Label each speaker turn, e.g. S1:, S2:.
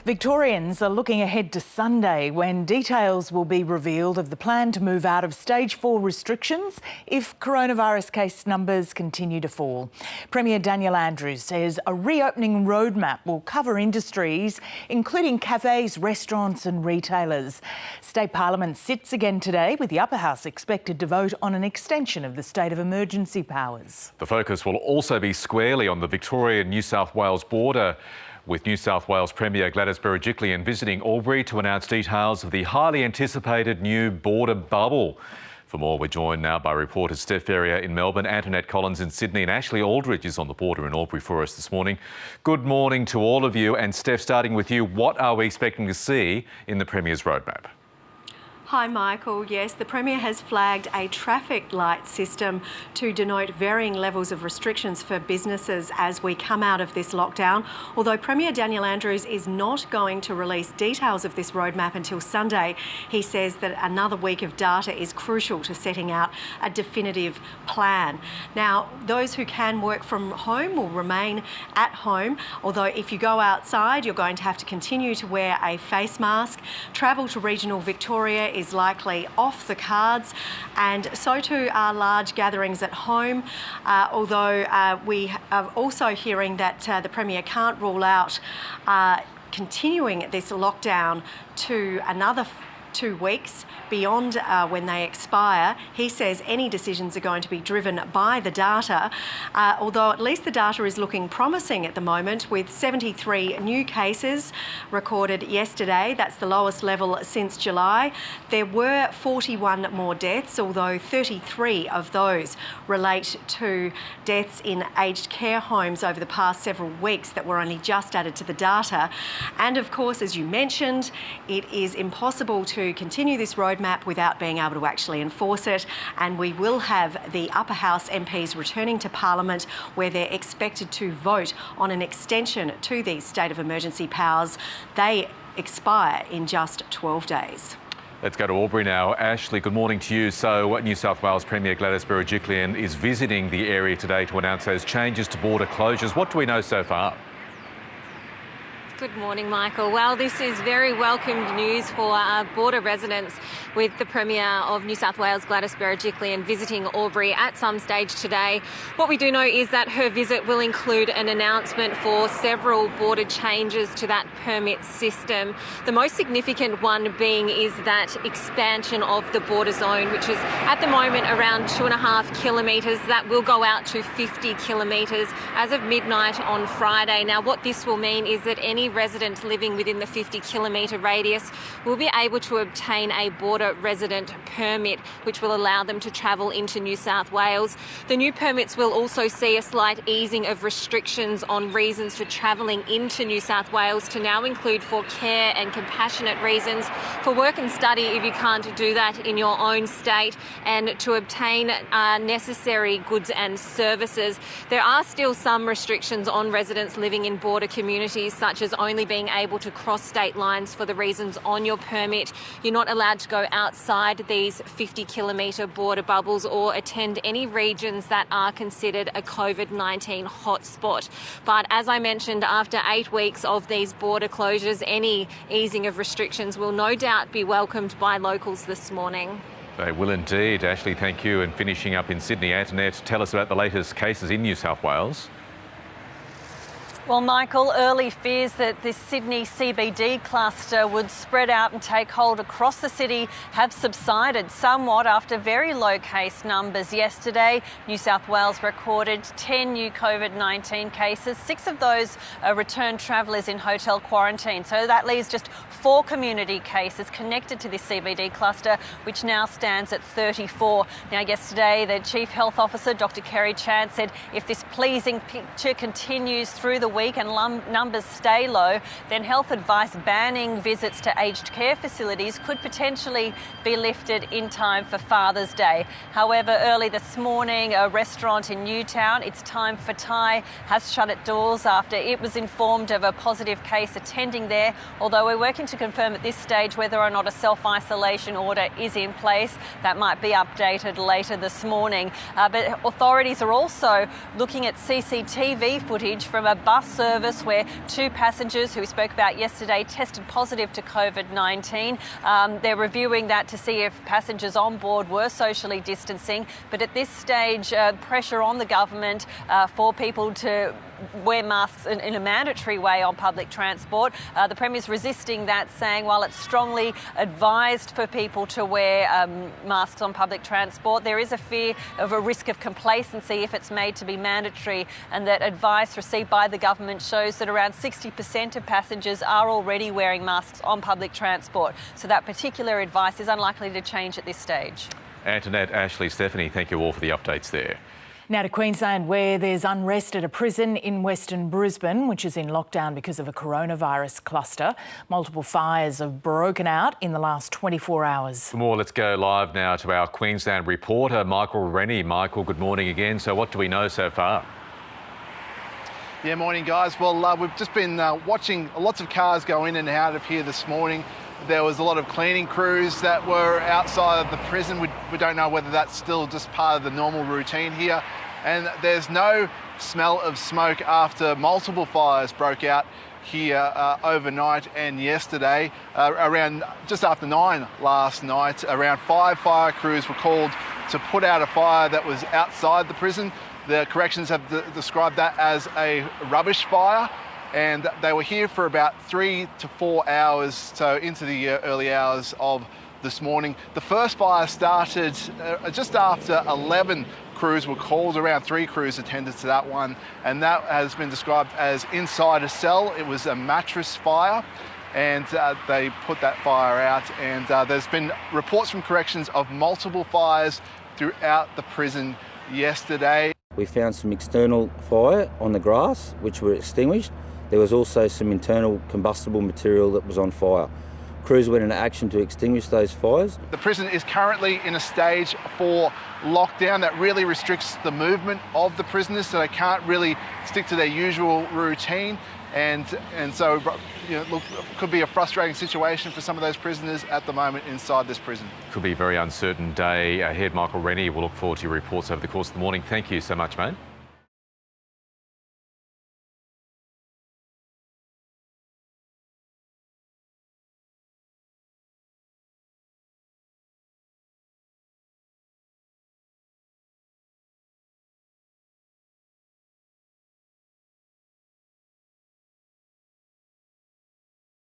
S1: Victorians are looking ahead to Sunday when details will be revealed of the plan to move out of stage 4 restrictions if coronavirus case numbers continue to fall. Premier Daniel Andrews says a reopening roadmap will cover industries including cafes, restaurants and retailers. State Parliament sits again today with the Upper House expected to vote on an extension of the state of emergency powers.
S2: The focus will also be squarely on the Victoria-New South Wales border, with New South Wales Premier Gladys Berejiklian visiting Albury to announce details of the highly anticipated new border bubble. For more, we're joined now by reporters Steph Ferrier in Melbourne, Antoinette Collins in Sydney and Ashley Aldridge is on the border in Albury for us this morning. Good morning to all of you, and Steph, starting with you, what are we expecting to see in the Premier's roadmap?
S3: Hi Michael, yes, the Premier has flagged a traffic light system to denote varying levels of restrictions for businesses as we come out of this lockdown. Although Premier Daniel Andrews is not going to release details of this roadmap until Sunday, he says that another week of data is crucial to setting out a definitive plan. Now, those who can work from home will remain at home, although if you go outside, you're going to have to continue to wear a face mask. Travel to regional Victoria is likely off the cards, and so too are large gatherings at home, although we are also hearing that the Premier can't rule out continuing this lockdown to another 2 weeks beyond when they expire. He says any decisions are going to be driven by the data, although at least the data is looking promising at the moment, with 73 new cases recorded yesterday. That's the lowest level since July. There were 41 more deaths, although 33 of those relate to deaths in aged care homes over the past several weeks that were only just added to the data. And of course, as you mentioned, it is impossible to continue this roadmap without being able to actually enforce it, and we will have the Upper House MPs returning to Parliament where they're expected to vote on an extension to these state of emergency powers. They expire in just 12 days.
S2: Let's go to Albury now. Ashley, good morning to you. So New South Wales Premier Gladys Berejiklian is visiting the area today to announce those changes to border closures. What do we know so far?
S4: Good morning, Michael. Well, this is very welcomed news for border residents, with the Premier of New South Wales, Gladys Berejiklian, visiting Albury at some stage today. What we do know is that her visit will include an announcement for several border changes to that permit system. The most significant one being is that expansion of the border zone, which is at the moment around 2.5 kilometres. That will go out to 50 kilometres as of midnight on Friday. Now, what this will mean is that any resident living within the 50 kilometre radius will be able to obtain a border resident permit, which will allow them to travel into New South Wales. The new permits will also see a slight easing of restrictions on reasons for travelling into New South Wales to now include for care and compassionate reasons, for work and study if you can't do that in your own state, and to obtain necessary goods and services. There are still some restrictions on residents living in border communities, such as only being able to cross state lines for the reasons on your permit. You're not allowed to go outside these 50 kilometre border bubbles or attend any regions that are considered a COVID-19 hotspot. But as I mentioned, after 8 weeks of these border closures, any easing of restrictions will no doubt be welcomed by locals this morning.
S2: They will indeed. Ashley, thank you. And finishing up in Sydney, Antoinette, tell us about the latest cases in New South Wales.
S5: Well, Michael, early fears that this Sydney CBD cluster would spread out and take hold across the city have subsided somewhat after very low case numbers yesterday. New South Wales recorded 10 new COVID-19 cases. 6 of those are returned travellers in hotel quarantine. So that leaves just 4 community cases connected to this CBD cluster, which now stands at 34. Now, yesterday, the Chief Health Officer, Dr. Kerry Chant, said if this pleasing picture continues through the week and numbers stay low, then health advice banning visits to aged care facilities could potentially be lifted in time for Father's Day. However, early this morning, a restaurant in Newtown, It's Time for Thai, has shut its doors after it was informed of a positive case attending there, although we're working to confirm at this stage whether or not a self-isolation order is in place. That might be updated later this morning. But authorities are also looking at CCTV footage from a bus bus service where 2 passengers who we spoke about yesterday tested positive to COVID-19. They're reviewing that to see if passengers on board were socially distancing. But at this stage, pressure on the government for people to wear masks in a mandatory way on public transport. The Premier's resisting that, saying while it's strongly advised for people to wear masks on public transport, there is a fear of a risk of complacency if it's made to be mandatory, and that advice received by the government shows that around 60% of passengers are already wearing masks on public transport. So that particular advice is unlikely to change at this stage.
S2: Antoinette, Ashley, Stephanie, thank you all for the updates there.
S1: Now to Queensland, where there's unrest at a prison in Western Brisbane, which is in lockdown because of a coronavirus cluster. Multiple fires have broken out in the last 24 hours.
S2: For more, let's go live now to our Queensland reporter, Michael Rennie. Michael, good morning again. So what do we know so far?
S6: Yeah, morning guys. Well, we've just been watching lots of cars go in and out of here this morning. There was a lot of cleaning crews that were outside of the prison. We don't know whether that's still just part of the normal routine here. And there's no smell of smoke after multiple fires broke out here overnight and yesterday. Around just after 9 last night, around 5 fire crews were called to put out a fire that was outside the prison. The corrections have described that as a rubbish fire. And they were here for about 3 to 4 hours, so into the early hours of this morning. The first fire started just after 11 crews were called. Around 3 crews attended to that one, and that has been described as inside a cell. It was a mattress fire, and they put that fire out. And there's been reports from corrections of multiple fires throughout the prison yesterday.
S7: We found some external fire on the grass, which were extinguished. There was also some internal combustible material that was on fire. Crews went into action to extinguish those fires.
S6: The prison is currently in a stage 4 lockdown that really restricts the movement of the prisoners, so they can't really stick to their usual routine. And so, look, could be a frustrating situation for some of those prisoners at the moment inside this prison.
S2: Could be a very uncertain day ahead. Michael Rennie, we'll look forward to your reports over the course of the morning. Thank you so much, mate.